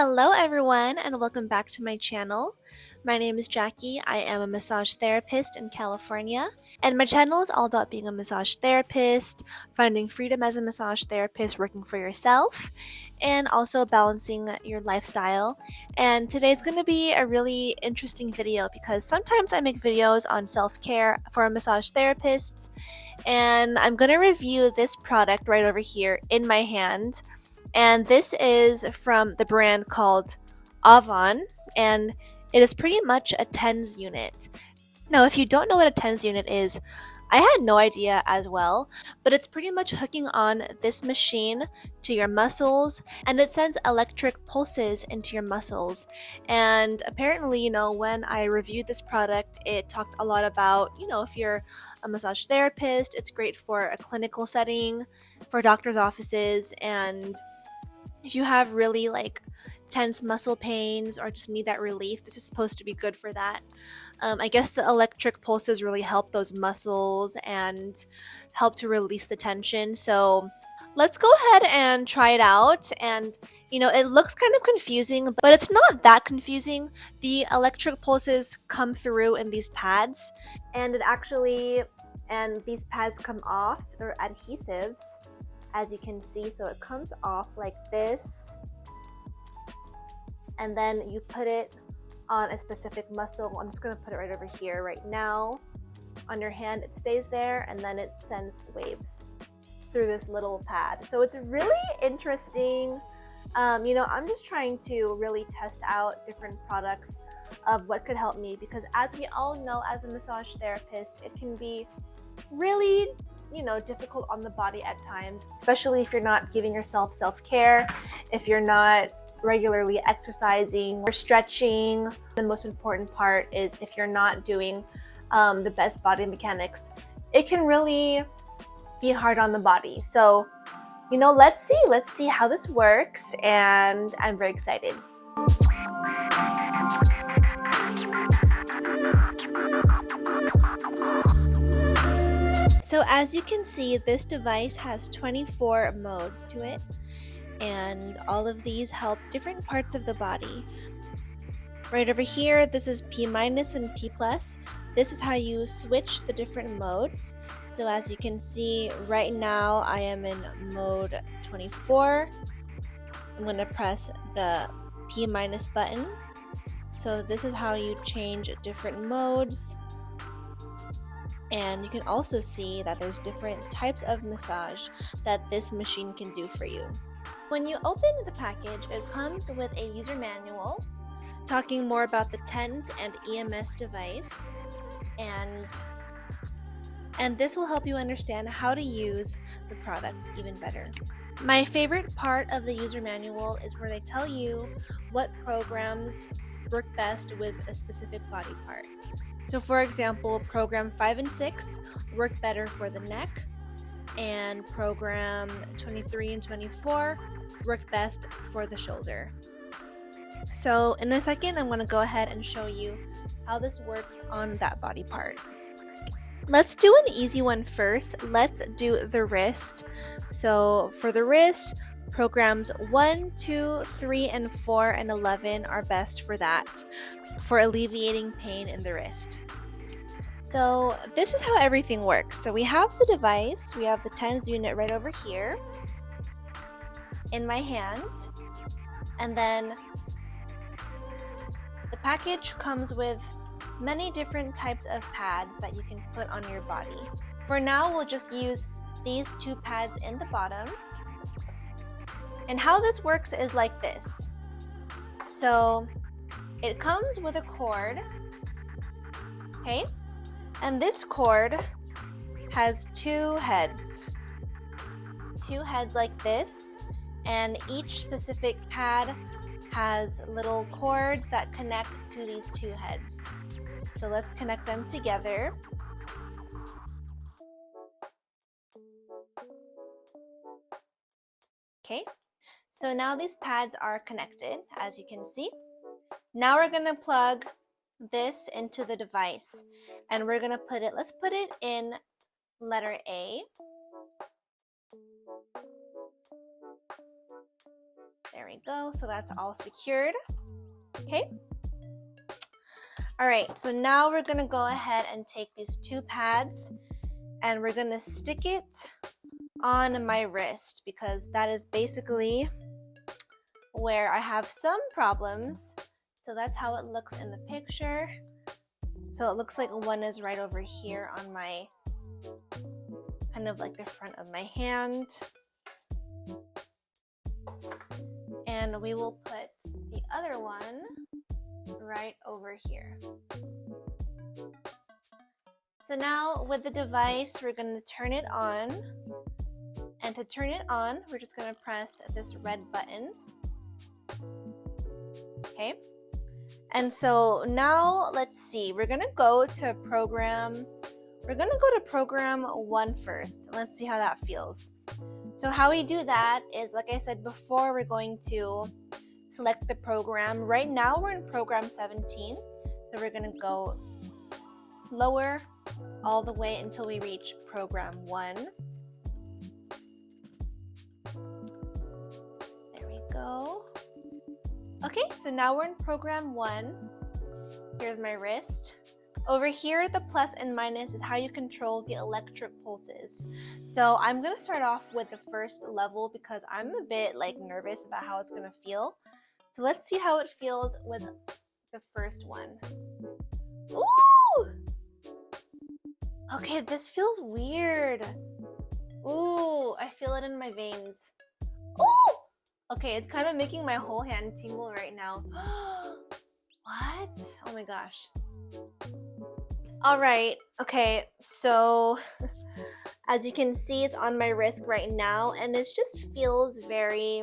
Hello everyone and welcome back to my channel. My name is Jackie. I am a massage therapist in California, and my channel is all about being a massage therapist, finding freedom as a massage therapist, working for yourself, and also balancing your lifestyle. And today's going to be a really interesting video because sometimes I make videos on self-care for massage therapists, and I'm going to review this product right over here in my hand. And this is from the brand called Avon, and it is pretty much a TENS unit. Now, if you don't know what a TENS unit is, I had no idea as well, but it's pretty much hooking on this machine to your muscles, and it sends electric pulses into your muscles. And apparently, when I reviewed this product, it talked a lot about, if you're a massage therapist, it's great for a clinical setting, for doctor's offices, and if you have really tense muscle pains or just need that relief, this is supposed to be good for that. I guess the electric pulses really help those muscles and help to release the tension. So let's go ahead and try it out. And it looks kind of confusing, but it's not that confusing. The electric pulses come through in these pads, and these pads come off. They're adhesives, as you can see. So it comes off like this, and then you put it on a specific muscle. I'm just going to put it right over here right now on your hand. It stays there, and then it sends waves through this little pad. So it's really interesting. I'm just trying to really test out different products of what could help me, because as we all know, as a massage therapist, it can be really difficult on the body at times, especially if you're not giving yourself self-care, if you're not regularly exercising or stretching. The most important part is if you're not doing the best body mechanics, it can really be hard on the body. So let's see how this works, and I'm very excited. So as you can see, this device has 24 modes to it, and all of these help different parts of the body. Right over here, this is P- and P+. This is how you switch the different modes. So as you can see, right now I am in mode 24. I'm going to press the P- button. So this is how you change different modes. And you can also see that there's different types of massage that this machine can do for you. When you open the package, it comes with a user manual talking more about the TENS and EMS device, and this will help you understand how to use the product even better. My favorite part of the user manual is where they tell you what programs work best with a specific body part. So for example, program 5 and 6 work better for the neck, and program 23 and 24 work best for the shoulder. So in a second, I'm going to go ahead and show you how this works on that body part. Let's do an easy one first. Let's do the wrist. So for the wrist, programs 1, 2, 3, and 4, and 11 are best for that, for alleviating pain in the wrist. So this is how everything works. So we have the device, we have the TENS unit right over here in my hand, and then the package comes with many different types of pads that you can put on your body. For now, we'll just use these 2 pads in the bottom. And how this works is like this. So it comes with a cord, okay? And this cord has 2 heads. 2 heads like this, and each specific pad has little cords that connect to these 2 heads. So let's connect them together. Okay, so now these pads are connected, as you can see. Now we're going to plug this into the device, and we're going to let's put it in letter A. There we go. So that's all secured. Okay. All right, so now we're gonna go ahead and take these 2 pads and we're gonna stick it on my wrist because that is basically where I have some problems. So that's how it looks in the picture. So it looks like one is right over here on my, kind of like the front of my hand. And we will put the other one right over here. So now with the device, we're going to turn it on. And to turn it on, we're just going to press this red button. Okay. And so now let's see, we're going to go to program 1 first. Let's see how that feels. So how we do that is, like I said before, we're going to select the program. Right now we're in program 17. So we're going to go lower all the way until we reach program 1. There we go. Okay, so now we're in program 1. Here's my wrist. Over here, the plus and minus is how you control the electric pulses. So I'm gonna start off with the first level because I'm a bit nervous about how it's gonna feel. So let's see how it feels with the first one. Ooh! Okay, this feels weird. Ooh, I feel it in my veins. Ooh! Okay, it's kind of making my whole hand tingle right now. What? Oh my gosh. All right, okay, so as you can see, it's on my wrist right now, and it just feels very,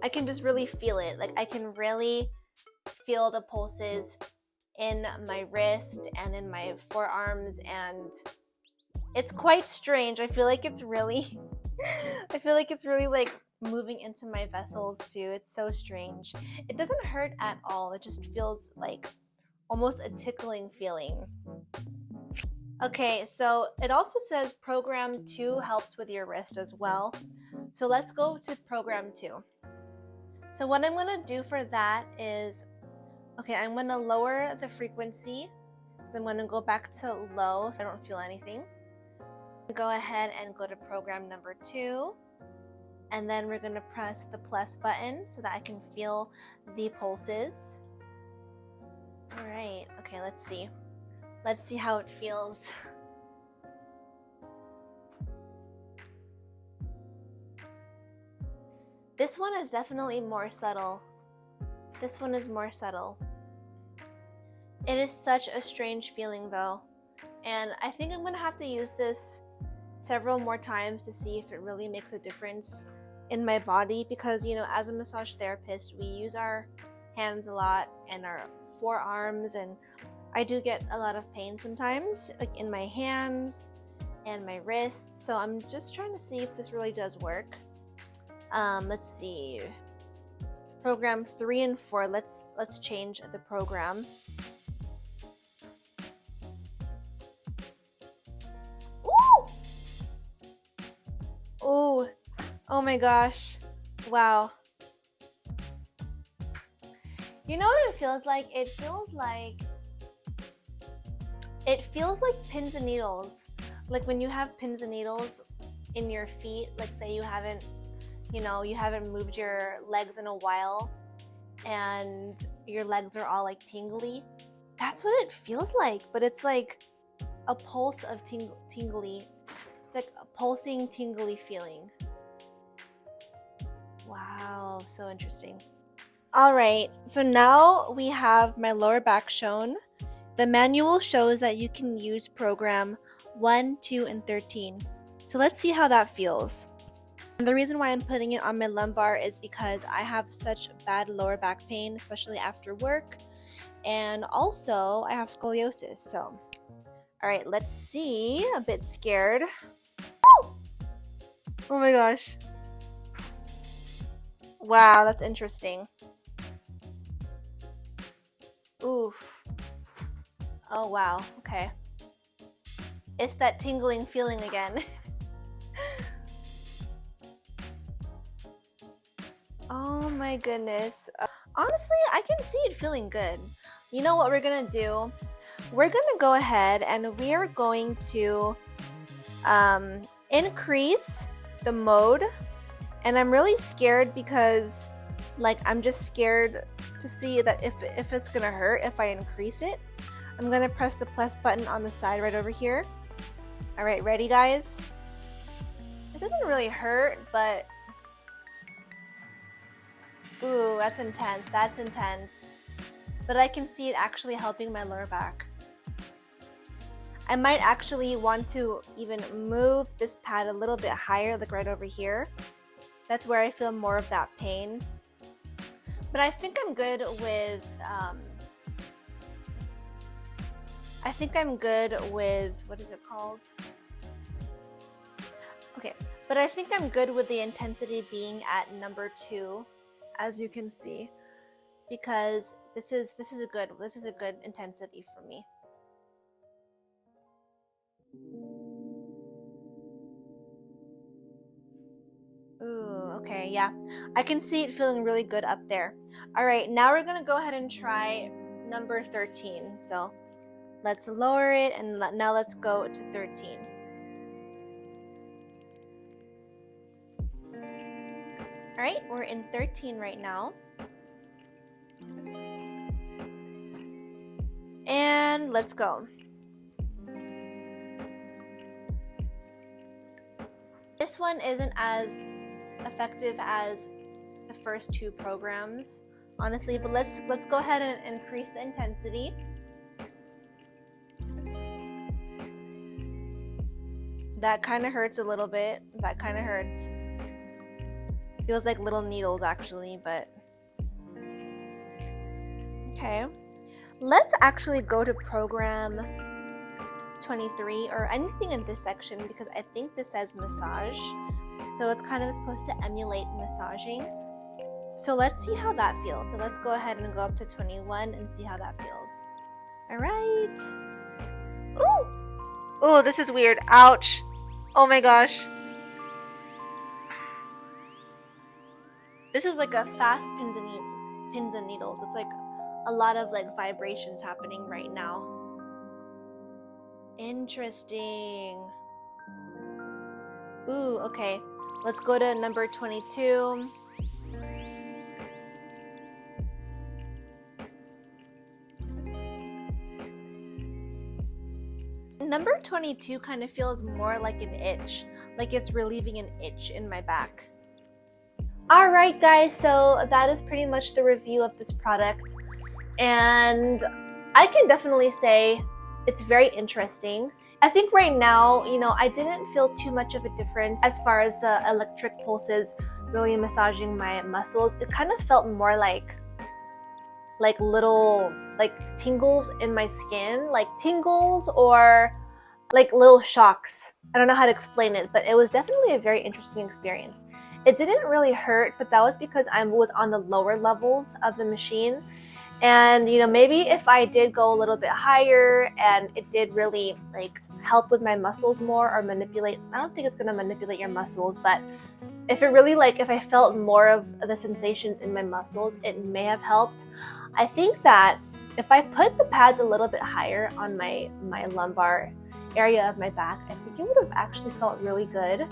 I can just really feel it. I can really feel the pulses in my wrist and in my forearms, and it's quite strange. I feel like it's really, moving into my vessels too. It's so strange. It doesn't hurt at all. It just feels like almost a tickling feeling. Okay, so it also says program 2 helps with your wrist as well. So let's go to program 2. So what I'm going to do for that is, okay, I'm going to lower the frequency. So I'm going to go back to low so I don't feel anything. Go ahead and go to program number 2. And then we're going to press the plus button so that I can feel the pulses. All right, okay, let's see. Let's see how it feels. This one is definitely more subtle. This one is more subtle. It is such a strange feeling though. And I think I'm gonna have to use this several more times to see if it really makes a difference in my body because, as a massage therapist, we use our hands a lot and our forearms, and I do get a lot of pain sometimes, in my hands and my wrists. So I'm just trying to see if this really does work. Let's see. Program 3 and 4. Let's change the program. Ooh! Ooh! Oh my gosh! Wow. You know what it feels like? It feels like pins and needles. Like when you have pins and needles in your feet, say you haven't moved your legs in a while and your legs are all tingly. That's what it feels like, but it's like a pulse of tingly. It's like a pulsing, tingly feeling. Wow, so interesting. All right, so now we have my lower back shown. The manual shows that you can use program 1, 2, and 13. So let's see how that feels. And the reason why I'm putting it on my lumbar is because I have such bad lower back pain, especially after work. And also I have scoliosis, so. All right, let's see. A bit scared. Oh! Oh my gosh. Wow, that's interesting. Oof. Oh wow, okay. It's that tingling feeling again. Oh my goodness. Honestly, I can see it feeling good. You know what we're gonna do? We're gonna go ahead and we are going to increase the mode. And I'm really scared because like I'm just scared to see that if it's gonna hurt if I increase it. I'm gonna press the plus button on the side right over here. All right, ready guys? It doesn't really hurt, but ooh, that's intense, that's intense. But I can see it actually helping my lower back. I might actually want to even move this pad a little bit higher, like right over here. That's where I feel more of that pain. But I think I'm good with, what is it called? Okay, but I think I'm good with the intensity being at number 2, as you can see, because this is a good intensity for me. Ooh, okay, yeah. I can see it feeling really good up there. All right, now we're gonna go ahead and try number 13. So let's lower it and now let's go to 13. All right, we're in 13 right now. And let's go. This one isn't as effective as the first 2 programs, honestly, but let's go ahead and increase the intensity. That kind of hurts a little bit. That kind of hurts. Feels like little needles actually, but okay. Let's actually go to program 23 or anything in this section because I think this says massage. So it's kind of supposed to emulate massaging. So let's see how that feels. So let's go ahead and go up to 21 and see how that feels. All right. Ooh. Oh, this is weird. Ouch. Oh my gosh. This is like a fast pins and needles. It's like a lot of like vibrations happening right now. Interesting. Ooh, okay. Let's go to number 22. Number 22 kind of feels more like an itch, like it's relieving an itch in my back. Alright guys, so that is pretty much the review of this product, and I can definitely say it's very interesting. I think right now, you know, I didn't feel too much of a difference as far as the electric pulses really massaging my muscles. It kind of felt more like little tingles in my skin, like tingles or like little shocks. I don't know how to explain it, but it was definitely a very interesting experience. It didn't really hurt, but that was because I was on the lower levels of the machine. And you know, maybe if I did go a little bit higher and it did really like help with my muscles more or manipulate, I don't think it's gonna manipulate your muscles, but if it really if I felt more of the sensations in my muscles, it may have helped. I think that if I put the pads a little bit higher on my lumbar area of my back, I think it would have actually felt really good.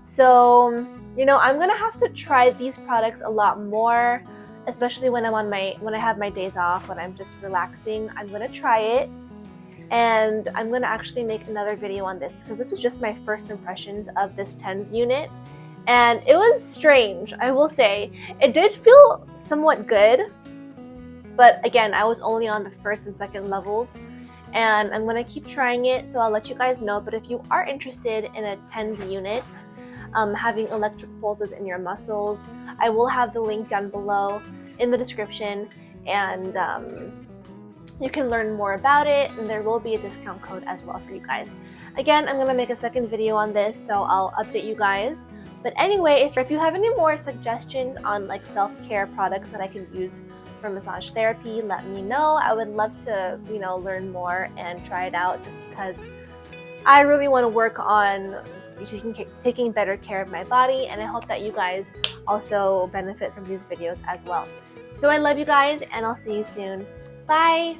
So, you know, I'm gonna have to try these products a lot more, especially when I have my days off, when I'm just relaxing. I'm gonna try it, and I'm gonna actually make another video on this because this was just my first impressions of this TENS unit. And it was strange, I will say. It did feel somewhat good, but again, I was only on the first and second levels, and I'm gonna keep trying it, so I'll let you guys know. But if you are interested in a TENS unit, having electric pulses in your muscles, I will have the link down below in the description, and you can learn more about it, and there will be a discount code as well for you guys. Again, I'm gonna make a second video on this, so I'll update you guys. But anyway, if you have any more suggestions on like self-care products that I can use for massage therapy, let me know. I would love to, you know, learn more and try it out, just because I really want to work on be taking better care of my body, and I hope that you guys also benefit from these videos as well. So I love you guys, and I'll see you soon. Bye!